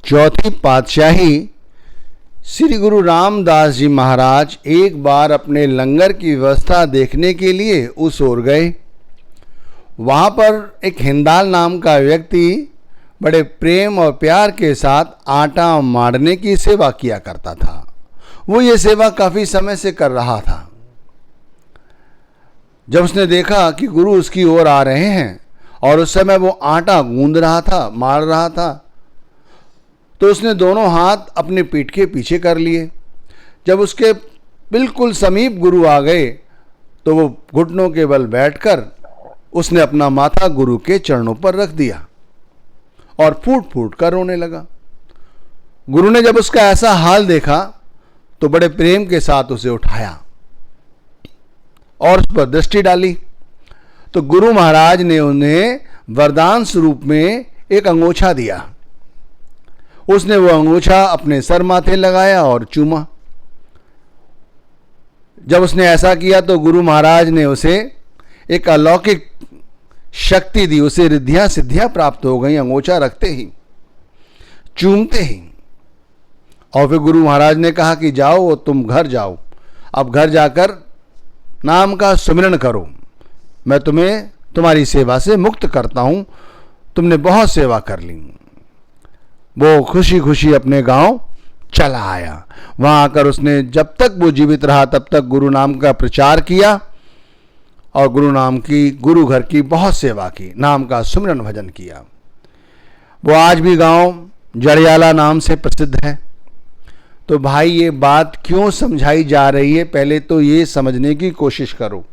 चौथी पातशाही श्री गुरु रामदास जी महाराज एक बार अपने लंगर की व्यवस्था देखने के लिए उस ओर गए। वहाँ पर एक हिंदाल नाम का व्यक्ति बड़े प्रेम और प्यार के साथ आटा मारने की सेवा किया करता था। वो ये सेवा काफ़ी समय से कर रहा था। जब उसने देखा कि गुरु उसकी ओर आ रहे हैं और उस समय वो आटा गूंद रहा था, मार रहा था, तो उसने दोनों हाथ अपने पीठ के पीछे कर लिए। जब उसके बिल्कुल समीप गुरु आ गए तो वो घुटनों के बल बैठकर उसने अपना माथा गुरु के चरणों पर रख दिया और फूट फूट कर रोने लगा। गुरु ने जब उसका ऐसा हाल देखा तो बड़े प्रेम के साथ उसे उठाया और उस पर दृष्टि डाली। तो गुरु महाराज ने उन्हें वरदान स्वरूप में एक अंगोछा दिया। उसने वो अंगोछा अपने सर माथे लगाया और चूमा। जब उसने ऐसा किया तो गुरु महाराज ने उसे एक अलौकिक शक्ति दी। उसे रिद्धियां सिद्धियां प्राप्त हो गई अंगोछा रखते ही, चूमते ही। और फिर गुरु महाराज ने कहा कि जाओ तुम घर जाओ, अब घर जाकर नाम का सुमिरन करो, मैं तुम्हें तुम्हारी सेवा से मुक्त करता हूं, तुमने बहुत सेवा कर ली। वो खुशी खुशी अपने गांव चला आया। वहां आकर उसने जब तक वो जीवित रहा तब तक गुरु नाम का प्रचार किया और गुरु घर की बहुत सेवा की, नाम का सुमिरन भजन किया। वो आज भी गांव जड़ियाला नाम से प्रसिद्ध है। तो भाई ये बात क्यों समझाई जा रही है, पहले तो ये समझने की कोशिश करो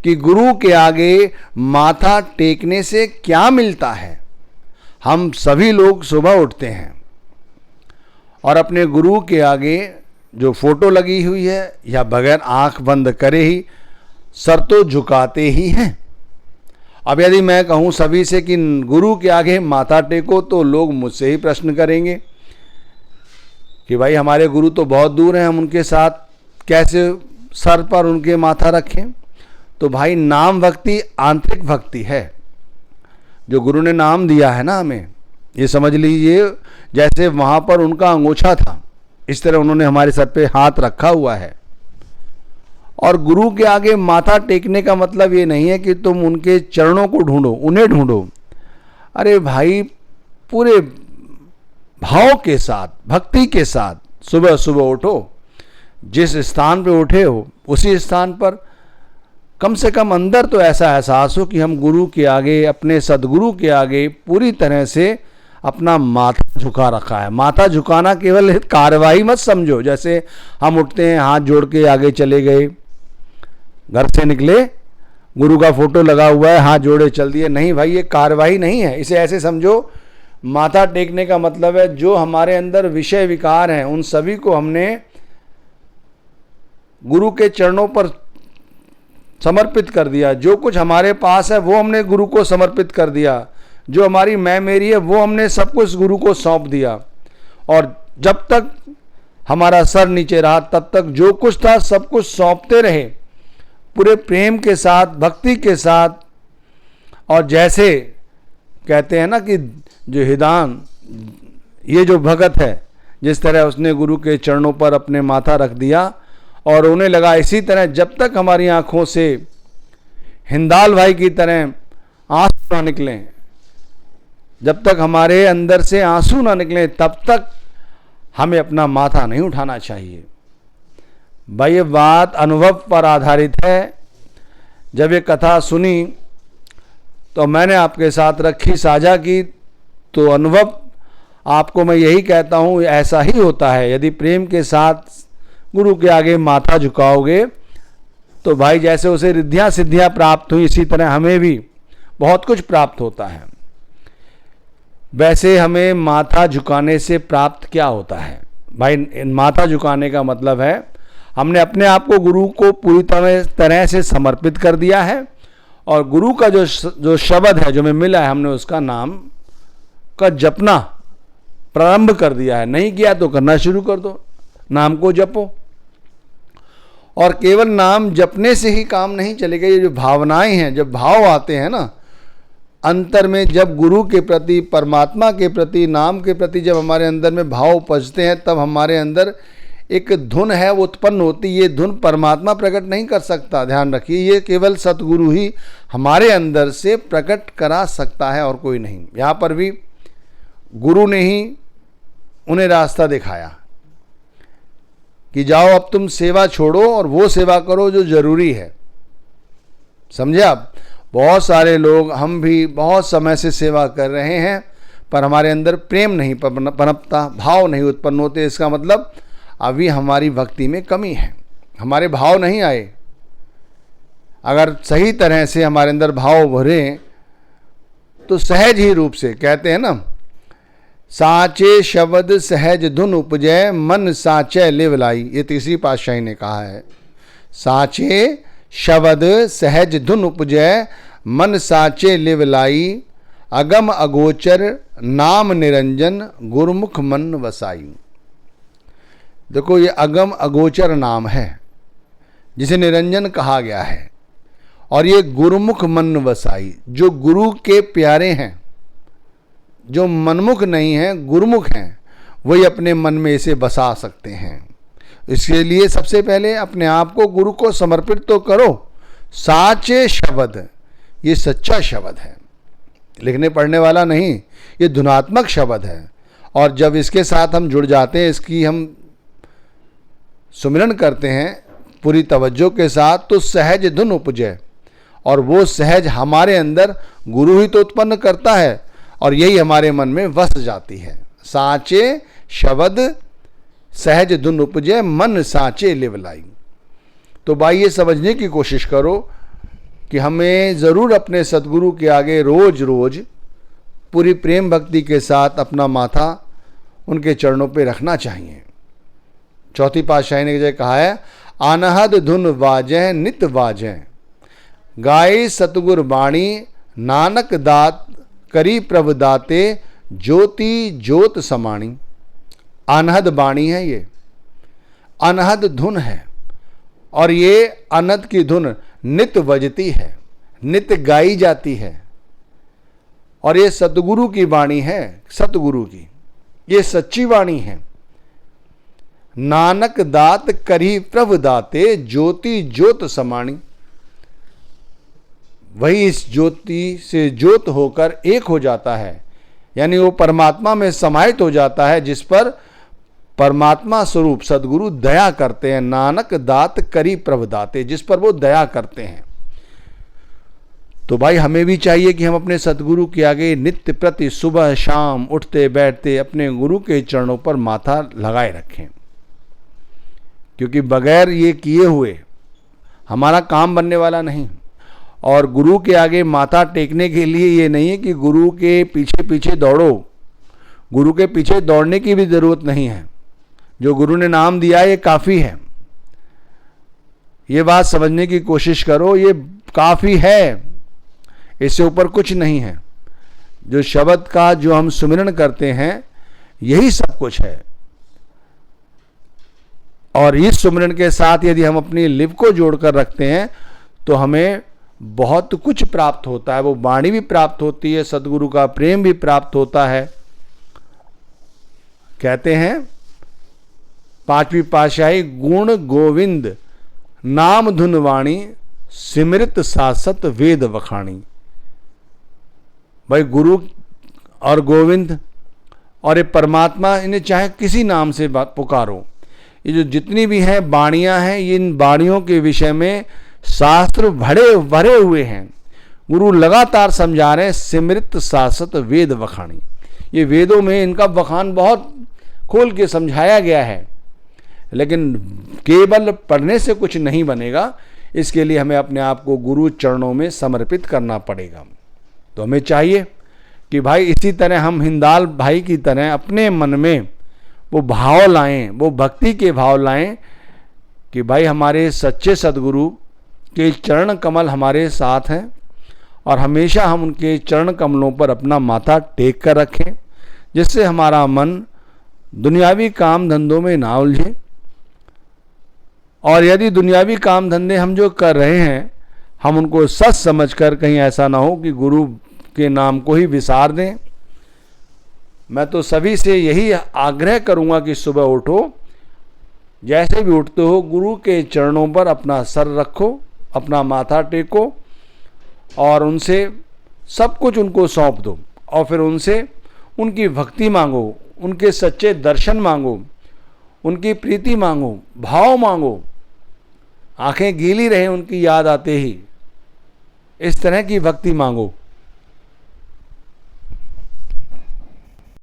कि गुरु के आगे माथा टेकने से क्या मिलता है। हम सभी लोग सुबह उठते हैं और अपने गुरु के आगे जो फोटो लगी हुई है या बगैर आंख बंद करे ही सर तो झुकाते ही हैं। अब यदि मैं कहूं सभी से कि गुरु के आगे माथा टेको तो लोग मुझसे ही प्रश्न करेंगे कि भाई हमारे गुरु तो बहुत दूर हैं, हम उनके साथ कैसे सर पर उनके माथा रखें। तो भाई नाम भक्ति आंतरिक भक्ति है। जो गुरु ने नाम दिया है ना हमें, ये समझ लीजिए जैसे वहाँ पर उनका अंगोछा था, इस तरह उन्होंने हमारे सर पे हाथ रखा हुआ है। और गुरु के आगे माथा टेकने का मतलब ये नहीं है कि तुम उनके चरणों को ढूंढो, उन्हें ढूंढो। अरे भाई पूरे भाव के साथ, भक्ति के साथ सुबह सुबह उठो। जिस स्थान पे उठे हो उसी स्थान पर कम से कम अंदर तो ऐसा एहसास हो कि हम गुरु के आगे, अपने सदगुरु के आगे पूरी तरह से अपना माथा झुका रखा है। माथा झुकाना केवल कार्रवाई मत समझो, जैसे हम उठते हैं हाथ जोड़ के आगे चले गए, घर से निकले, गुरु का फोटो लगा हुआ है, हाथ जोड़े चल दिए। नहीं भाई, ये कार्रवाई नहीं है। इसे ऐसे समझो, माथा टेकने का मतलब है जो हमारे अंदर विषय विकार हैं उन सभी को हमने गुरु के चरणों पर समर्पित कर दिया। जो कुछ हमारे पास है वो हमने गुरु को समर्पित कर दिया। जो हमारी मैं मेरी है वो हमने सब कुछ गुरु को सौंप दिया। और जब तक हमारा सर नीचे रहा तब तक जो कुछ था सब कुछ सौंपते रहे, पूरे प्रेम के साथ, भक्ति के साथ। और जैसे कहते हैं ना कि जो हिदान, ये जो भगत है, जिस तरह उसने गुरु के चरणों पर अपने माथा रख दिया और उन्हें लगा, इसी तरह जब तक हमारी आंखों से हिंदाल भाई की तरह आंसू ना निकलें, जब तक हमारे अंदर से आंसू ना निकलें, तब तक हमें अपना माथा नहीं उठाना चाहिए। भाई ये बात अनुभव पर आधारित है। जब ये कथा सुनी तो मैंने आपके साथ रखी, साझा की, तो अनुभव आपको मैं यही कहता हूँ, ऐसा ही होता है। यदि प्रेम के साथ गुरु के आगे माथा झुकाओगे तो भाई जैसे उसे रिद्धियाँ सिद्धियाँ प्राप्त हुई, इसी तरह हमें भी बहुत कुछ प्राप्त होता है। वैसे हमें माथा झुकाने से प्राप्त क्या होता है भाई? माथा झुकाने का मतलब है हमने अपने आप को गुरु को पूरी तरह से समर्पित कर दिया है और गुरु का जो शब्द है जो हमें मिला है, हमने उसका नाम का जपना प्रारंभ कर दिया है। नहीं किया तो करना शुरू कर दो, नाम को जपो। और केवल नाम जपने से ही काम नहीं चलेगा। ये जो भावनाएं हैं, जब भाव आते हैं ना, अंतर में जब गुरु के प्रति, परमात्मा के प्रति, नाम के प्रति जब हमारे अंदर में भाव उपजते हैं, तब हमारे अंदर एक धुन है वो उत्पन्न होती। ये धुन परमात्मा प्रकट नहीं कर सकता, ध्यान रखिए, ये केवल सतगुरु ही हमारे अंदर से प्रकट करा सकता है और कोई नहीं। यहाँ पर भी गुरु ने ही उन्हें रास्ता दिखाया कि जाओ अब तुम सेवा छोड़ो और वो सेवा करो जो जरूरी है। समझे आप? बहुत सारे लोग, हम भी बहुत समय से सेवा कर रहे हैं, पर हमारे अंदर प्रेम नहीं पनपता, भाव नहीं उत्पन्न होते। इसका मतलब अभी हमारी भक्ति में कमी है, हमारे भाव नहीं आए। अगर सही तरह से हमारे अंदर भाव भरे तो सहज ही रूप से, कहते हैं ना, साचे शब्द सहज धुन उपजय, मन साचे लिवलाई, ये तीसरी पातशाही ने कहा है। साचे शब्द सहज धुन उपजय, मन साचे लिवलाई, अगम अगोचर नाम निरंजन, गुरुमुख मन वसाई। देखो, ये अगम अगोचर नाम है जिसे निरंजन कहा गया है, और ये गुरुमुख मन वसाई, जो गुरु के प्यारे हैं, जो मनमुख नहीं हैं, गुरुमुख हैं, वही अपने मन में इसे बसा सकते हैं। इसके लिए सबसे पहले अपने आप को गुरु को समर्पित तो करो। साचे शब्द, ये सच्चा शब्द है, लिखने पढ़ने वाला नहीं, ये धुनात्मक शब्द है। और जब इसके साथ हम जुड़ जाते हैं, इसकी हम सुमिरन करते हैं पूरी तवज्जो के साथ, तो सहज धुन उपजे, और वो सहज हमारे अंदर गुरु ही तो उत्पन्न करता है, और यही हमारे मन में वस जाती है। साचे शब्द सहज धुन उपजे, मन साचे लिवलाई। तो भाई ये समझने की कोशिश करो कि हमें ज़रूर अपने सतगुरु के आगे रोज रोज पूरी प्रेम भक्ति के साथ अपना माथा उनके चरणों पे रखना चाहिए। चौथी पातशाही ने जैसे कहा है, अनहद धुन वाजह नित वाजह, गाय सतगुर बाणी, नानक दात करी प्रभु दाते, ज्योति ज्योत समाणी। अनहद बाणी है, ये अनहद धुन है, और ये अनहद की धुन नित बजती है, नित गाई जाती है, और ये सतगुरु की वाणी है, सतगुरु की, ये सच्ची वाणी है। नानक दात करी प्रभु दाते, ज्योति ज्योत समाणी। वही इस ज्योति से ज्योत होकर एक हो जाता है, यानी वो परमात्मा में समाहित हो जाता है, जिस पर परमात्मा स्वरूप सदगुरु दया करते हैं। नानक दात करी प्रभु दाते, जिस पर वो दया करते हैं। तो भाई हमें भी चाहिए कि हम अपने सदगुरु के आगे नित्य प्रति सुबह शाम उठते बैठते अपने गुरु के चरणों पर माथा लगाए रखें, क्योंकि बगैर ये किए हुए हमारा काम बनने वाला नहीं। और गुरु के आगे माथा टेकने के लिए ये नहीं है कि गुरु के पीछे पीछे दौड़ो, गुरु के पीछे दौड़ने की भी ज़रूरत नहीं है। जो गुरु ने नाम दिया ये काफ़ी है, ये बात समझने की कोशिश करो, ये काफ़ी है, इससे ऊपर कुछ नहीं है। जो शब्द का जो हम सुमिरन करते हैं यही सब कुछ है। और इस सुमिरन के साथ यदि हम अपनी लिव को जोड़कर रखते हैं तो हमें बहुत कुछ प्राप्त होता है। वो वाणी भी प्राप्त होती है, सदगुरु का प्रेम भी प्राप्त होता है। कहते हैं पांचवी पातशाही, गुण गोविंद नाम धुन वाणी, सिमृत सासत वेद वखाणी। भाई गुरु और गोविंद और ये परमात्मा, इन्हें चाहे किसी नाम से पुकारो, ये जो जितनी भी हैं वाणियां हैं, इन वाणियों के विषय में शास्त्र भरे हुए हैं। गुरु लगातार समझा रहे हैं, सिमृत सासत वेद वखाणी। ये वेदों में इनका बखान बहुत खोल के समझाया गया है, लेकिन केवल पढ़ने से कुछ नहीं बनेगा। इसके लिए हमें अपने आप को गुरु चरणों में समर्पित करना पड़ेगा। तो हमें चाहिए कि भाई इसी तरह हम हिंदाल भाई की तरह अपने मन में वो भाव लाएं, वो भक्ति के भाव लाएं कि भाई हमारे सच्चे सदगुरु के चरण कमल हमारे साथ हैं, और हमेशा हम उनके चरण कमलों पर अपना माथा टेक कर रखें, जिससे हमारा मन दुनियावी काम धंधों में ना उलझे। और यदि दुनियावी काम धंधे हम जो कर रहे हैं, हम उनको सच समझकर, कहीं ऐसा ना हो कि गुरु उसके नाम को ही विसार दें। मैं तो सभी से यही आग्रह करूंगा कि सुबह उठो, जैसे भी उठते हो गुरु के चरणों पर अपना सर रखो, अपना माथा टेको और उनसे सब कुछ उनको सौंप दो और फिर उनसे उनकी भक्ति मांगो, उनके सच्चे दर्शन मांगो, उनकी प्रीति मांगो, भाव मांगो, आंखें गीली रहे उनकी याद आते ही, इस तरह की भक्ति मांगो।